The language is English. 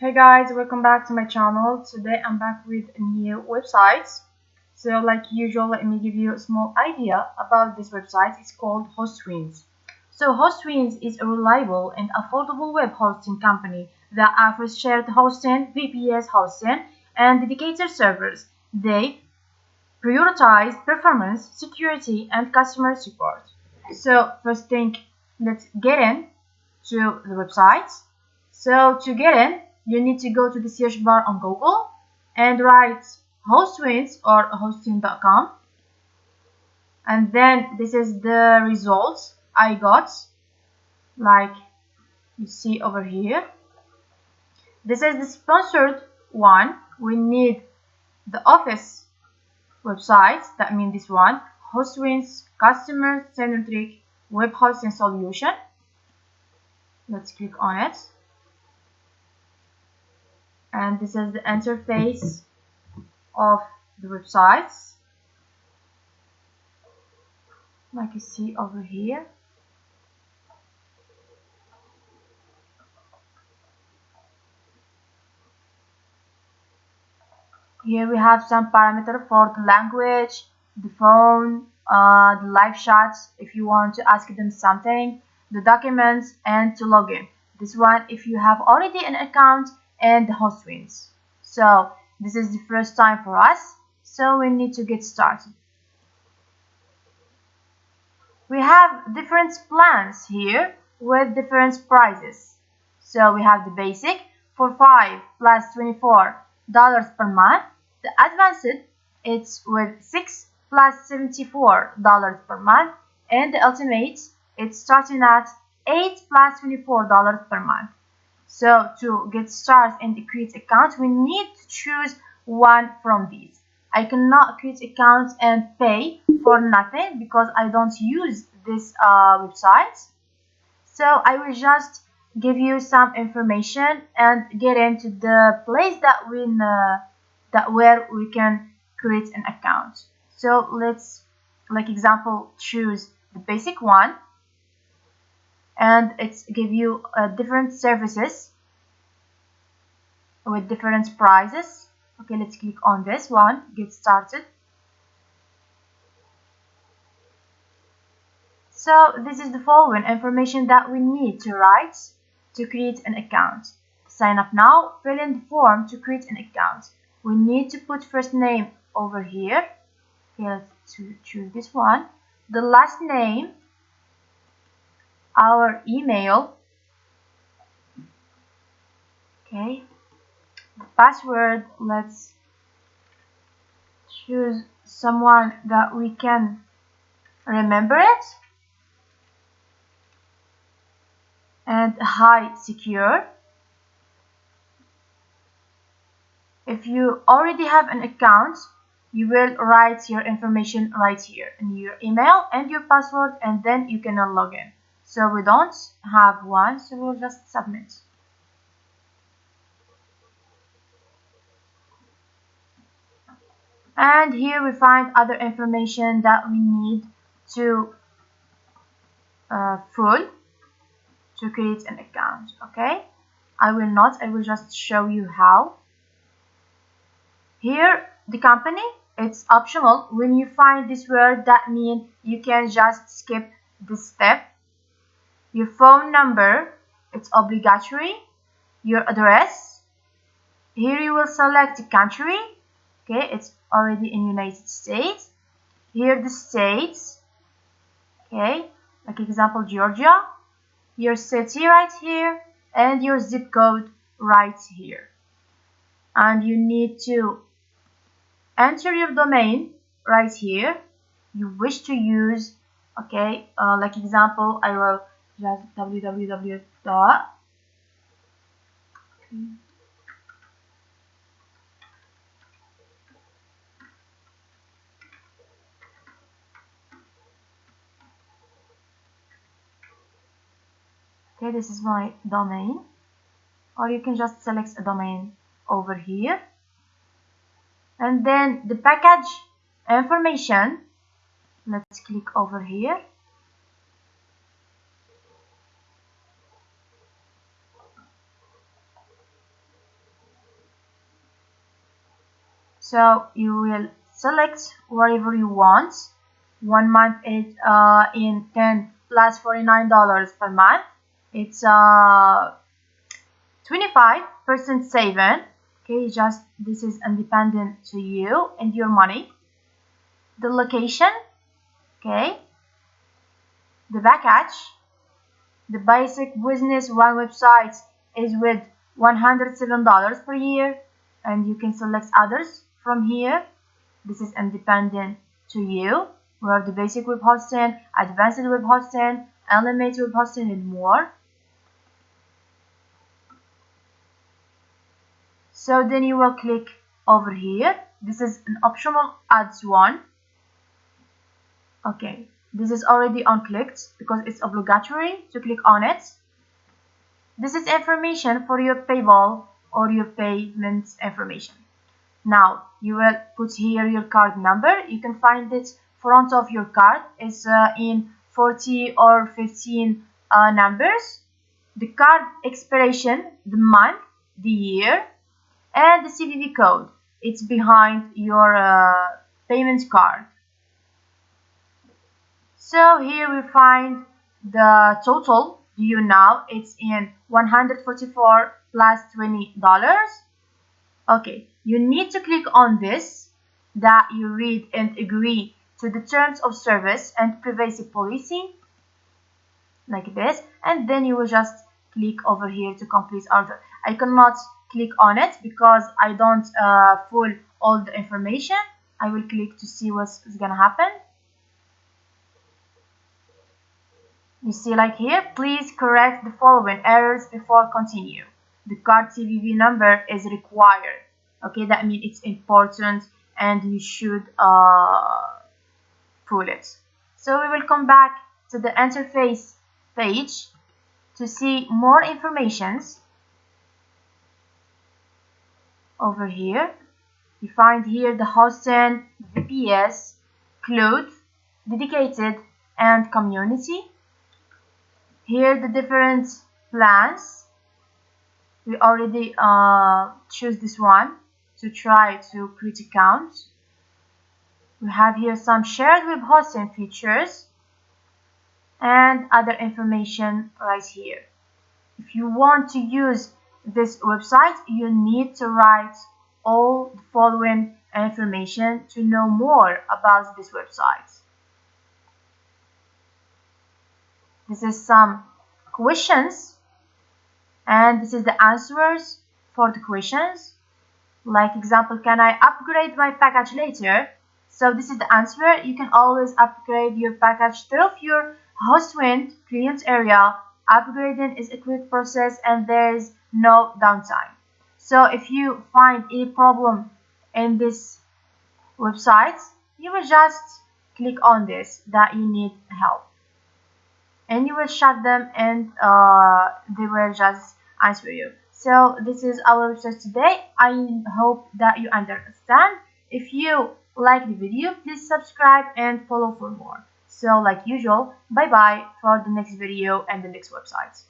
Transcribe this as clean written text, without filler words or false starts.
Hey guys, welcome back to my channel. Today I'm back with a new website. So like usual, let me give you a small idea about this website. It's called Hostwinds. So Hostwinds is a reliable and affordable web hosting company that offers shared hosting, VPS hosting, and dedicated servers. They prioritize performance, security, and customer support. So first thing, let's get in to the website. So to get in, you need to go to the search bar on Google and write Hostwinds or hosting.com. And then this is the results I got, like you see over here. This is the sponsored one. We need the office website, that means this one, Hostwinds customer centric web hosting solution. Let's click on it. And this is the interface of the website, like you see over here. Here we have some parameter for the language, the phone, the live chats if you want to ask them something, the documents, and to log in. This one if you have already an account, and the Hostwinds. So this is the first time for us, so we need to get started. We have different plans here with different prices. So we have the basic for 5 plus $24 per month. The advanced, it's with 6 plus $74 per month. And the ultimate, it's starting at 8 plus $24 per month. So to get started and create account, we need to choose one from these. I cannot create account and pay for nothing because I don't use this website. So I will just give you some information and get into the place that where we can create an account. So let's, like example, choose the basic one. And it's give you different services with different prices. Okay, let's click on this one, get started. So this is the following information that we need to write to create an account. Sign up now, fill in the form to create an account. We need to put first name over here. Okay, let's choose this one. The last name, our email, okay, the password, let's choose someone that we can remember it, and high secure. If you already have an account, you will write your information right here in your email and your password, and then you can log in. So we don't have one, so we'll just submit. And here we find other information that we need to fill to create an account. Okay, I will just show you how. Here the company, it's optional. When you find this word, that means you can just skip this step. Your phone number, it's obligatory. Your address, here you will select the country. Okay, it's already in United States. Here the states, okay, like example Georgia. Your city right here, and your zip code right here. And you need to enter your domain right here you wish to use. Okay, like example, I will just www. Okay, this is my domain, or you can just select a domain over here. And then the package information, let's click over here. So you will select wherever you want. 1 month is in 10 plus $49 per month. It's 25% saving. Okay, just this is independent to you and your money. The location, okay, the package, the basic business one website is with $107 per year, and you can select others from here. This is independent to you. We have the basic web hosting, advanced web hosting, unlimited web hosting, and more. So then you will click over here. This is an optional ads one. Okay, this is already unclicked because it's obligatory to click on it. This is information for your PayPal or your payment information. Now you will put here your card number. You can find it front of your card. It's in 40 or 15 numbers. The card expiration, the month, the year, and the CVV code. It's behind your payment card. So here we find the total due now. It's in 144 plus $20. Okay, you need to click on this, that you read and agree to the terms of service and privacy policy, like this, and then you will just click over here to complete order. I cannot click on it because I don't full all the information. I will click to see what's gonna happen. You see, like here, please correct the following errors before continue. The card CVV number is required. Okay, that means it's important and you should pull it. So we will come back to the interface page to see more informations. Over here, you find here the hosting, VPS, cloud, dedicated, and community. Here the different plans. We already choose this one to try to create account. We have here some shared web hosting features and other information right here. If you want to use this website, you need to write all the following information to know more about this website. This is some questions, and this is the answers for the questions. Like example, can I upgrade my package later? So this is the answer. You can always upgrade your package through your Hostwinds client area. Upgrading is a quick process and there is no downtime. So if you find any problem in this website, you will just click on this that you need help, and you will shut them and they will just answer you. So this is our website today. I hope that you understand. If you like the video, please subscribe and follow for more. So like usual, bye bye for the next video and the next website.